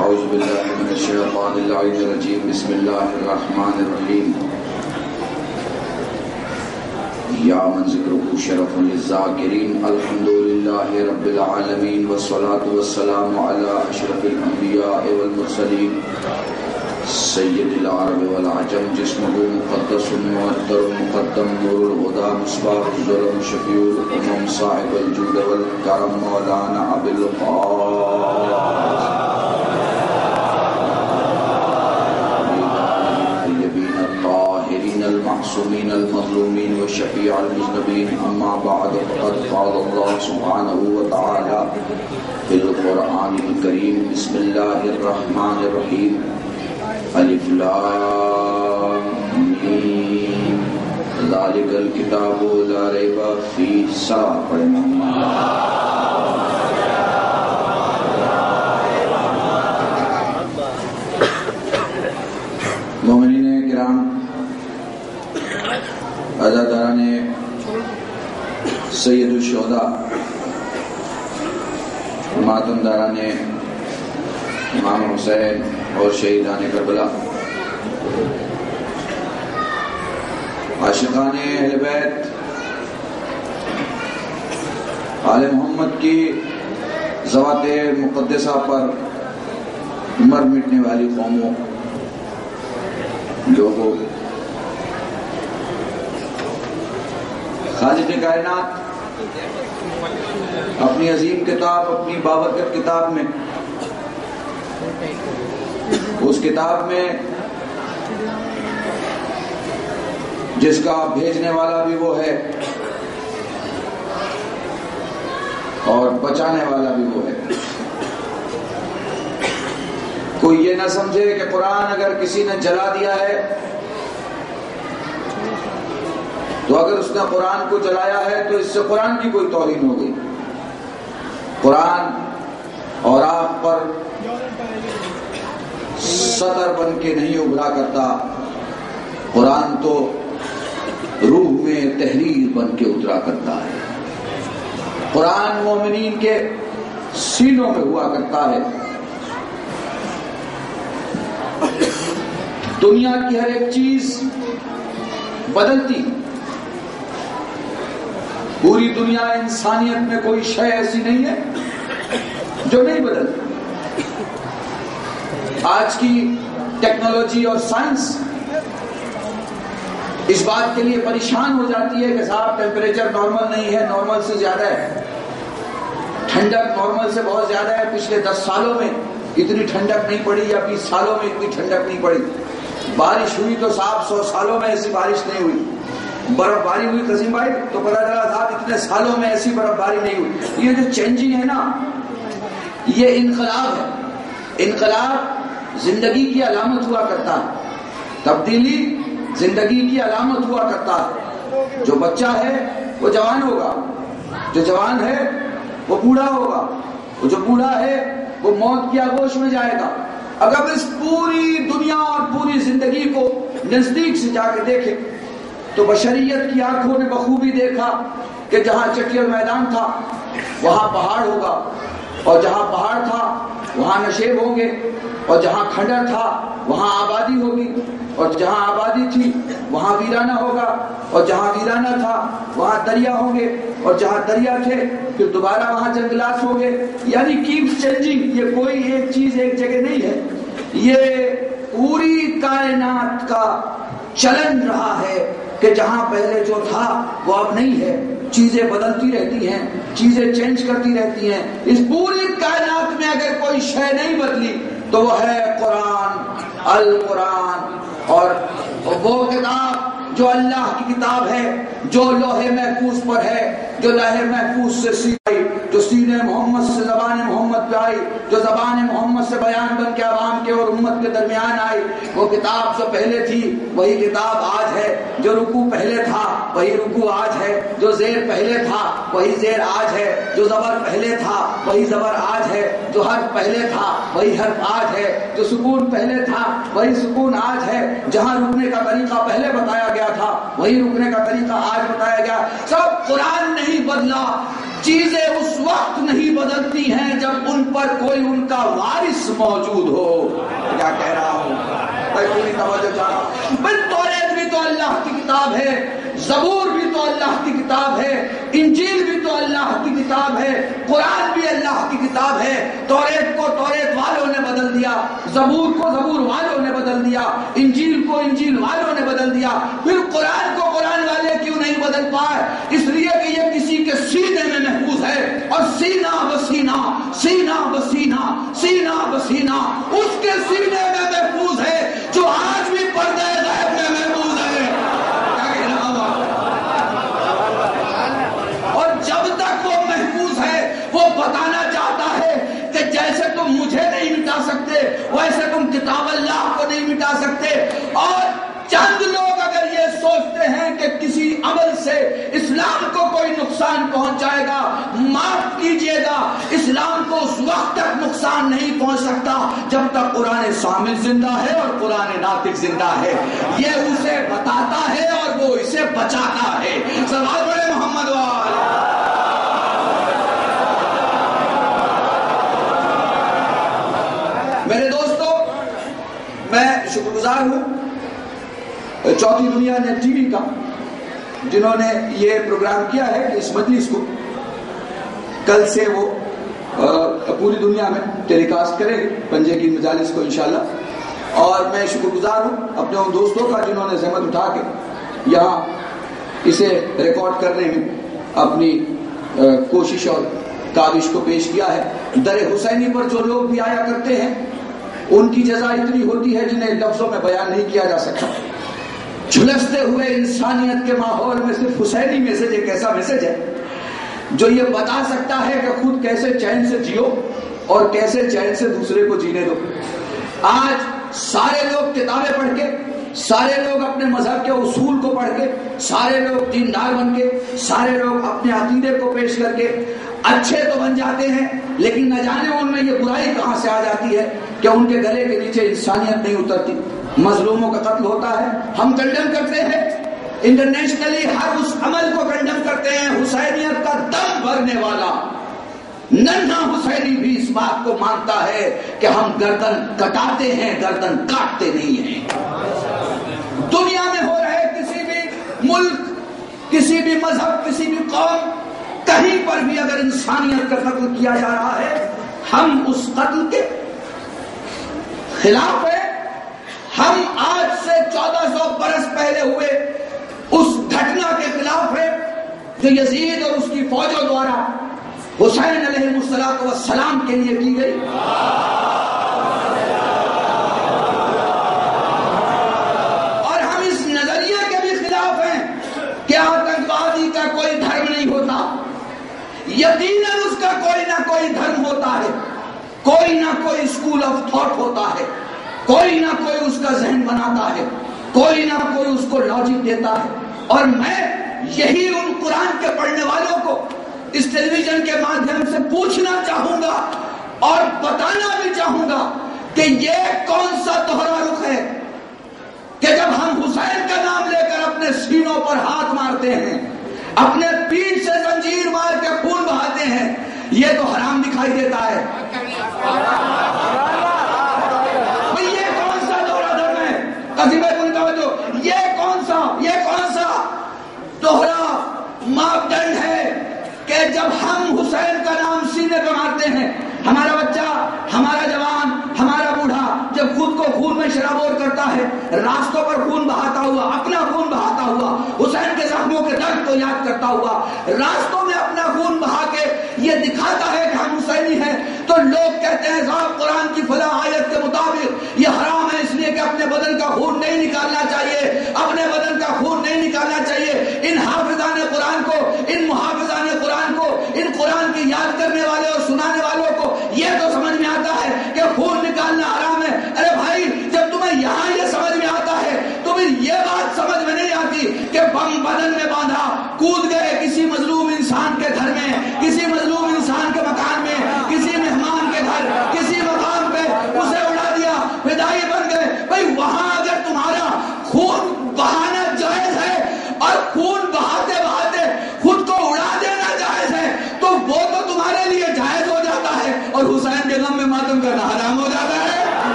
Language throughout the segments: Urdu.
اعوذ باللہ من الشیطان اللعین الرجیم بسم اللہ الرحمن الرحیم یا من ذکرہ شرف للذاکرین الحمدللہ رب العالمین والصلاة والسلام علی اشرف الانبیاء والمرسلین سید العرب والعجم جسمہ مقدس معطر مقدم نور الہدی مصباح الظلم شفیع الامم صاحب الجود والکرم مولانا ابی القاسم المعصومین المظلومین والشفیع المذنبین اما بعد فقد قال اللہ سبحانہ وتعالی فی القرآن الکریم بسم اللہ الرحمن الرحیم الف لام میم ذالک الکتاب لا ریب فیہ سلام پڑھیں مومنین کرام عزاداران سید الشہداء ماتم داران امام حسین اور شہیدان کربلا عاشقان اہل بیت آل محمد کی ذوات مقدسہ پر مر مٹنے والی قوموں لوگوں خالق کائنات اپنی عظیم کتاب اپنی بابرکت کتاب میں اس کتاب میں جس کا بھیجنے والا بھی وہ ہے اور بچانے والا بھی وہ ہے کوئی یہ نہ سمجھے کہ قرآن اگر کسی نے جلا دیا ہے تو اگر اس نے قرآن کو جلایا ہے تو اس سے قرآن کی کوئی توہین ہو گئی. قرآن اور آپ پر سطر بن کے نہیں ابھرا کرتا، قرآن تو روح میں تحریر بن کے اترا کرتا ہے. قرآن مومنین کے سینوں میں ہوا کرتا ہے. دنیا کی ہر ایک چیز بدلتی، پوری دنیا انسانیت میں کوئی شے ایسی نہیں ہے جو نہیں بدلتی. آج کی ٹیکنالوجی اور سائنس اس بات کے لیے پریشان ہو جاتی ہے کہ صاحب ٹیمپریچر نارمل نہیں ہے، نارمل سے زیادہ ہے، ٹھنڈک نارمل سے بہت زیادہ ہے، پچھلے 10 سالوں میں اتنی ٹھنڈک نہیں پڑی یا 20 سالوں میں اتنی ٹھنڈک نہیں پڑی. بارش ہوئی تو صاحب 100 سالوں میں ایسی بارش نہیں ہوئی. برف باری ہوئی قسیم بھائی تو پتہ چلا صاحب اتنے سالوں میں ایسی برف باری نہیں ہوئی. یہ جو چینجنگ ہے نا، یہ انقلاب ہے. انقلاب زندگی کی علامت ہوا کرتا ہے، تبدیلی زندگی کی علامت ہوا کرتا ہے. جو بچہ ہے وہ جوان ہوگا، جو جوان ہے وہ بوڑھا ہوگا، وہ جو بوڑھا ہے وہ موت کی آغوش میں جائے گا. اگر اس پوری دنیا اور پوری زندگی کو نزدیک سے جا کے دیکھیں تو بشریت کی آنکھوں نے بخوبی دیکھا کہ جہاں چٹیل میدان تھا وہاں پہاڑ ہوگا، اور جہاں پہاڑ تھا وہاں نشیب ہوں گے، اور جہاں کھنڈر تھا وہاں آبادی ہوگی، اور جہاں آبادی تھی وہاں ویرانہ ہوگا، اور جہاں ویرانہ تھا وہاں دریا ہوں گے، اور جہاں دریا تھے پھر دوبارہ وہاں جنگلات ہوں گے. یعنی کیپ چینجنگ. یہ کوئی ایک چیز ایک جگہ نہیں ہے، یہ پوری کائنات کا چلن رہا ہے کہ جہاں پہلے جو تھا وہ اب نہیں ہے. چیزیں بدلتی رہتی ہیں، چیزیں چینج کرتی رہتی ہیں. اس پوری کائنات میں اگر کوئی شے نہیں بدلی تو وہ ہے قرآن، القرآن. اور وہ کتاب جو اللہ کی کتاب ہے، جو لوح محفوظ پر ہے، جو لوح محفوظ سے سیکھی، جو سینے محمد سے زبان محمد پہ آئی، جو زبان محمد سے بیان بن کے عوام کے اور امت کے درمیان آئی. وہ کتاب جو پہلے تھی وہی کتاب آج ہے، جو رکوع پہلے تھا وہی رکوع آج ہے، جو زیر پہلے تھا وہی زیر آج ہے، جو زبر پہلے تھا وہی زبر آج ہے، جو حرف پہلے تھا وہی حرف آج ہے، جو سکون پہلے تھا وہی سکون آج ہے. جہاں رکنے کا طریقہ پہلے بتایا گیا تھا وہی رکنے کا طریقہ آج بتایا گیا. سب قرآن نہیں بدلا، چیزیں اس وقت نہیں بدلتی ہیں جب ان پر کوئی ان کا وارث موجود ہو. کیا کہہ رہا ہوں؟ پوری توجہ چاہا. توریت بھی تو اللہ کی کتاب ہے، زبور بھی تو اللہ کی کتاب ہے، انجیل بھی تو اللہ کی کتاب ہے، قرآن بھی اللہ کی کتاب ہے. توریت کو توریت والوں نے بدل دیا، زبور کو زبور والوں نے بدل دیا، انجیل کو انجیل والوں نے بدل دیا. پھر قرآن کو قرآن والے کیوں نہیں بدل پائے؟ اس لیے کہ یہ کسی کے سینے میں محفوظ ہے، اور سینہ بسینہ سینہ بسینہ سینہ بسینہ اس کے سینے میں محفوظ ہے جو آج بھی پردے غیب میں محفوظ ہے. اور جب تک وہ محفوظ ہے وہ بتانا چاہتا ہے کہ جیسے تم مجھے نہیں مٹا سکتے ویسے تم کتاب اللہ کو نہیں مٹا سکتے. اور چند لوگ اگر یہ سوچتے ہیں کہ کسی عمل سے اسلام کو کوئی نقصان پہنچ جائے گا، معاف کیجئے گا، اسلام کو اس وقت تک نقصان نہیں پہنچ سکتا جب تک قرآن صامت زندہ ہے اور قرآن ناطق زندہ ہے. یہ اسے بتاتا ہے اور وہ اسے بچاتا ہے. سوال بڑے محمد وال. میرے دوستو، میں شکر گزار ہوں چوتھی دنیا نے ٹی وی کا، جنہوں نے یہ پروگرام کیا ہے کہ اس مجلس کو کل سے وہ پوری دنیا میں ٹیلی کاسٹ کرے پنجے کی مجالس کو انشاءاللہ. اور میں شکر گزار ہوں اپنے ان دوستوں کا جنہوں نے زحمت اٹھا کے یہاں اسے ریکارڈ کرنے میں اپنی کوشش اور کاوش کو پیش کیا ہے. در حسینی پر جو لوگ بھی آیا کرتے ہیں ان کی جزا اتنی ہوتی ہے جنہیں لفظوں میں بیان نہیں کیا جا سکتا. جھلستے ہوئے انسانیت کے ماحول میں صرف حسینی میسج ایک ایسا میسج ہے جو یہ بتا سکتا ہے کہ خود کیسے چین سے جیو اور کیسے چین سے دوسرے کو جینے دو. آج سارے لوگ کتابیں پڑھ کے، سارے لوگ اپنے مذہب کے اصول کو پڑھ کے، سارے لوگ دیندار بن کے، سارے لوگ اپنے عقیدے کو پیش کر کے اچھے تو بن جاتے ہیں، لیکن نہ جانے ان میں یہ برائی کہاں سے آ جاتی ہے کہ ان کے گلے کے نیچے انسانیت نہیں اترتی. مظلوموں کا قتل ہوتا ہے، ہم کنڈم کرتے ہیں انٹرنیشنلی، ہر اس عمل کو کنڈم کرتے ہیں. حسینیت کا دم بھرنے والا ننھا حسینی بھی اس بات کو مانتا ہے کہ ہم گردن کٹاتے ہیں، گردن کاٹتے نہیں ہیں. دنیا میں ہو رہے کسی بھی ملک، کسی بھی مذہب، کسی بھی قوم، کہیں پر بھی اگر انسانیت کا قتل کیا جا رہا ہے، ہم اس قتل کے خلاف ہیں. ہم آج سے 1400 برس پہلے ہوئے اس گھٹنا کے خلاف ہیں جو یزید اور اس کی فوجوں دوارا حسین علیہ السلام کے لیے کی گئی. اور ہم اس نظریے کے بھی خلاف ہیں کہ آتنکوادی کا کوئی دھرم نہیں ہوتا. یقیناً اس کا کوئی نہ کوئی دھرم ہوتا ہے، کوئی نہ کوئی اسکول آف تھاٹ ہوتا ہے، کوئی نہ کوئی اس کا ذہن بناتا ہے، کوئی نہ کوئی اس کو لاجک دیتا ہے. اور میں یہی ان قرآن کے پڑھنے والوں کو اس ٹیلی ویژن کے مادھیم سے پوچھنا چاہوں گا اور بتانا بھی چاہوں گا کہ یہ کون سا دوہرا رخ ہے کہ جب ہم حسین کا نام لے کر اپنے سینوں پر ہاتھ مارتے ہیں، اپنے پیٹھ سے زنجیر مار کے خون بہاتے ہیں، یہ تو حرام دکھائی دیتا ہے. یہ کون سا دوہرا دھرم ہے؟ یہ کون سا دوہرا ماپدنڈ ہے کہ جب ہم حسین کا نام سینے پہ مارتے ہیں، ہمارا بچہ، ہمارا جوان، ہمارا بوڑھا جب خود کو خون میں شرابور کرتا ہے، راستوں پر خون بہاتا ہوا، اپنا خون بہاتا ہوا، حسین کے زخموں کے درد کو یاد کرتا ہوا، راستوں میں اپنا خون بہا کے یہ دکھاتا ہے کہ ہم حسینی ہیں، تو لوگ کہتے ہیں صاحب قرآن کی فلاں آیت کے مطابق یہ حرام ہے، اس لیے کہ اپنے بدن کا خون نہیں نکالنا چاہیے، اپنے بدن کا خون نہیں نکالنا چاہیے. ان حافظان قرآن کو، ان محافظان قرآن کو، ان قرآن کی یاد کرنے والے اور سنانے والوں کو یہ تو سمجھ میں آتا ہے کہ خون نکالنا حرام ہے. ارے بھائی، جب تمہیں یہاں یہ سمجھ میں آتا ہے تو پھر یہ بات سمجھ میں نہیں آتی کہ بم بدن میں باندھا کود گئے کسی مظلوم انسان کے گھر میں، کسی مظلوم انسان کے مکان میں، کسی مہمان کے گھر، کسی مقام پہ اسے اڑا دیا، فدائی بن گئے. بھائی وہاں اگر تمہارا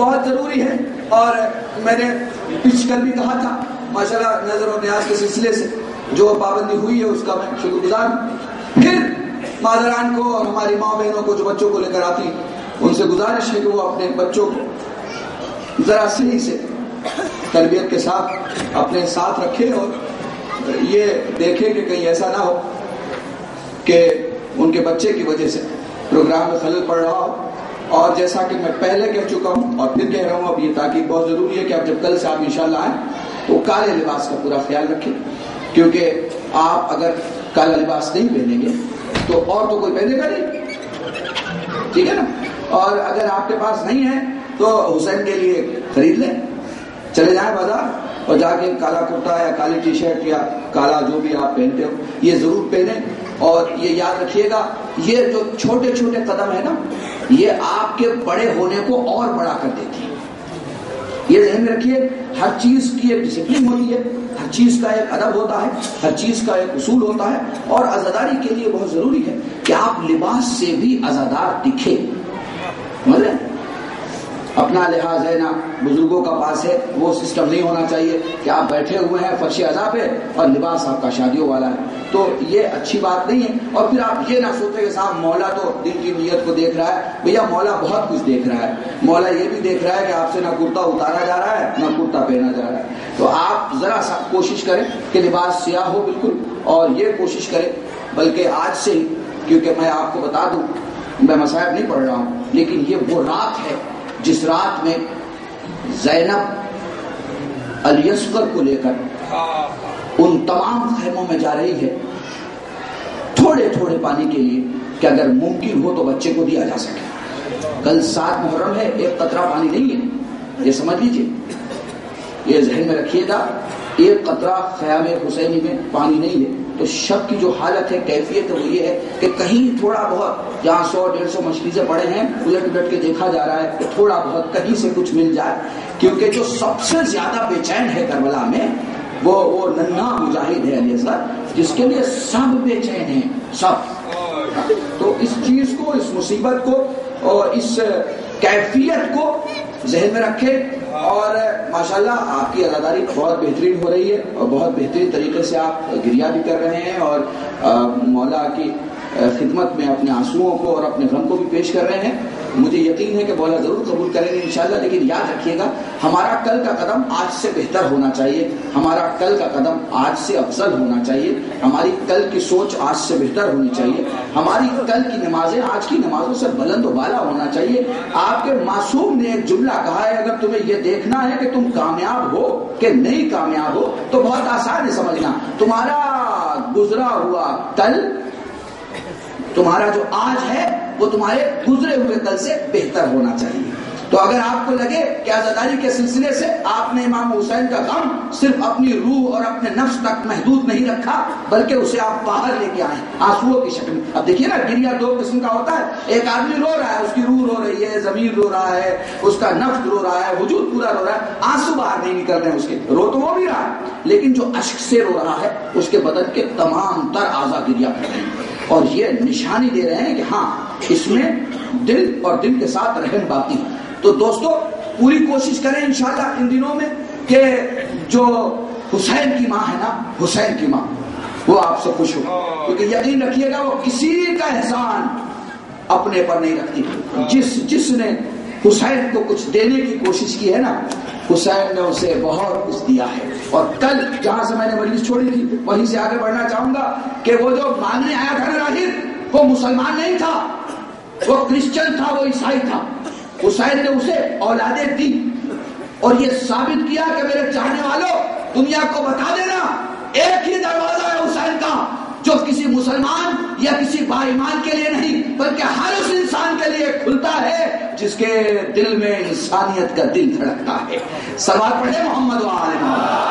بہت ضروری ہے. اور میں نے کل بھی کہا تھا ماشاءاللہ نظر و نیاز کے سلسلے سے جو پابندی ہوئی ہے اس کا میں شکر گزار ہوں. پھر مادران کو اور ہماری ماں بہنوں کو جو بچوں کو لے کر آتی ان سے گزارش ہے کہ وہ اپنے بچوں کو ذرا صحیح سے تربیت کے ساتھ اپنے ساتھ رکھے اور یہ دیکھے کہ کہیں ایسا نہ ہو کہ ان کے بچے کی وجہ سے پروگرام میں خلل پڑ رہا ہو. اور جیسا کہ میں پہلے کہہ چکا ہوں اور پھر کہہ رہا ہوں, اب یہ تاکید بہت ضروری ہے کہ اب جب کل سے آپ انشاءاللہ آئیں تو کالے لباس کا پورا خیال رکھیں, کیونکہ آپ اگر کالا لباس نہیں پہنیں گے تو اور تو کوئی پہنے گا نہیں, ٹھیک ہے نا. اور اگر آپ کے پاس نہیں ہے تو حسین کے لیے خرید لیں, چلے جائیں بازار اور جا کے کالا کرتا یا کالی ٹی شرٹ یا کالا جو بھی آپ پہنتے ہو یہ ضرور پہنیں. اور یہ یاد رکھیے گا یہ جو چھوٹے چھوٹے قدم ہے نا یہ آپ کے بڑے ہونے کو اور بڑا کر دیتی ہے. یہ ذہن میں رکھیے, ہر چیز کی ایک ڈسپلن ہوتی ہے, ہر چیز کا ایک ادب ہوتا ہے, ہر چیز کا ایک اصول ہوتا ہے. اور عزاداری کے لیے بہت ضروری ہے کہ آپ لباس سے بھی عزادار دکھیں. مطلب اپنا لحاظ ہے نا بزرگوں کا پاس ہے, وہ سسٹم نہیں ہونا چاہیے کہ آپ بیٹھے ہوئے ہیں فرش عزا پہ اور لباس آپ کا شادیوں والا ہے, تو یہ اچھی بات نہیں ہے. اور پھر آپ یہ نہ سوچیں کہ صاحب مولا تو دل کی نیت کو دیکھ رہا ہے. بھیا مولا بہت کچھ دیکھ رہا ہے, مولا یہ بھی دیکھ رہا ہے کہ آپ سے نہ کرتا اتارا جا رہا ہے نہ کرتا پہنا جا رہا ہے. تو آپ ذرا سا کوشش کریں کہ لباس سیاہ ہو بالکل, اور یہ کوشش کریں بلکہ آج سے ہی, کیونکہ میں آپ کو بتا دوں میں مصائب نہیں پڑھ رہا ہوں لیکن یہ وہ رات ہے جس رات میں زینب الیسکر کو لے کر ان تمام خیموں میں جا رہی ہے تھوڑے تھوڑے پانی کے لیے کہ اگر ممکن ہو تو بچے کو دیا جا سکے. کل 7 محرم ہے, ایک قطرہ پانی نہیں ہے, یہ سمجھ لیجیے, یہ ذہن میں رکھیے گا. ایک قطرہ خیام حسینی میں پانی نہیں ہے تو شب کی جو حالت ہے کیفیت وہ یہ ہے کہ کہیں تھوڑا بہت جہاں 100-150 مشکیزیں پڑے ہیں الٹ الٹ کے دیکھا جا رہا ہے کہ تھوڑا بہت کہیں سے کچھ مل جائے, کیونکہ جو سب سے زیادہ بے چین ہے کربلا میں وہ ننھا مجاہد ہے علی اصغر, جس کے لیے سب بے چین ہیں سب. تو اس چیز کو, اس مصیبت کو اور اس کیفیت کو ذہن میں رکھیں. اور ماشاءاللہ آپ کی عزاداری بہت بہترین ہو رہی ہے اور بہت بہترین طریقے سے آپ گریہ بھی کر رہے ہیں اور مولا کی خدمت میں اپنے آنسوؤں کو اور اپنے غم کو بھی پیش کر رہے ہیں. مجھے یقین ہے کہ مولا ضرور قبول کریں گے انشاءاللہ. لیکن یاد رکھیے گا ہمارا کل کا قدم آج سے بہتر ہونا چاہیے, ہمارا کل کا قدم آج سے افضل ہونا چاہیے, ہماری کل کی سوچ آج سے بہتر ہونی چاہیے, ہماری کل کی نمازیں آج کی نمازوں سے بلند و بالا ہونا چاہیے. آپ کے معصوم نے ایک جملہ کہا ہے, اگر تمہیں یہ دیکھنا ہے کہ تم کامیاب ہو کہ نہیں کامیاب ہو تو بہت آسان ہے سمجھنا, تمہارا گزرا ہوا کل, تمہارا جو آج ہے وہ تمہارے گزرے ہوئے کل سے بہتر ہونا چاہیے. تو اگر آپ کو لگے کہ عزاداری کے سلسلے سے آپ نے امام حسین کا غم صرف اپنی روح اور اپنے نفس تک محدود نہیں رکھا بلکہ اسے آپ باہر لے کے آئیں آنسوؤں کی شکل میں. اب دیکھیے نا گریہ 2 قسم کا ہوتا ہے, ایک آدمی رو رہا ہے, اس کی روح رو رہی ہے, ضمیر رو رہا ہے, اس کا نفس رو رہا ہے, وجود پورا رو رہا ہے, آنسو باہر نہیں نکل رہے ہیں اس کے, رو تو وہ بھی رہا ہے لیکن جو اشک سے رو رہا ہے اس کے بدن کے تمام تر اعضاء گریہ کر رہے ہیں اور یہ نشانی دے رہے ہیں کہ ہاں اس میں دل اور دل کے ساتھ رحم باقی. تو دوستو پوری کوشش کریں انشاءاللہ ان دنوں میں کہ جو حسین کی ماں ہے نا, حسین کی ماں وہ آپ سے خوش ہو, کیونکہ یقین رکھیے گا وہ کسی کا احسان اپنے پر نہیں رکھتی. جس نے حسین کو کچھ دینے کی کوشش کی ہے نا حسین نے اسے بہت کچھ دیا ہے. اور کل جہاں سے میں نے مجلس چھوڑی تھی وہیں سے آگے بڑھنا چاہوں گا کہ وہ جو مانگنے آیا تھا نا راہب وہ مسلمان نہیں تھا, وہ کرسچن تھا, وہ عیسائی تھا. حسین نے اسے اولادیں دی اور یہ ثابت کیا کہ میرے چاہنے والوں دنیا کو بتا دینا ایک ہی دروازہ ہے حسین کا جو کسی مسلمان یا کسی با ایمان کے لیے نہیں بلکہ ہر اس انسان کے لیے کھلتا ہے جس کے دل میں انسانیت کا دل دھڑکتا ہے. سوال پڑھے محمد و آل محمد.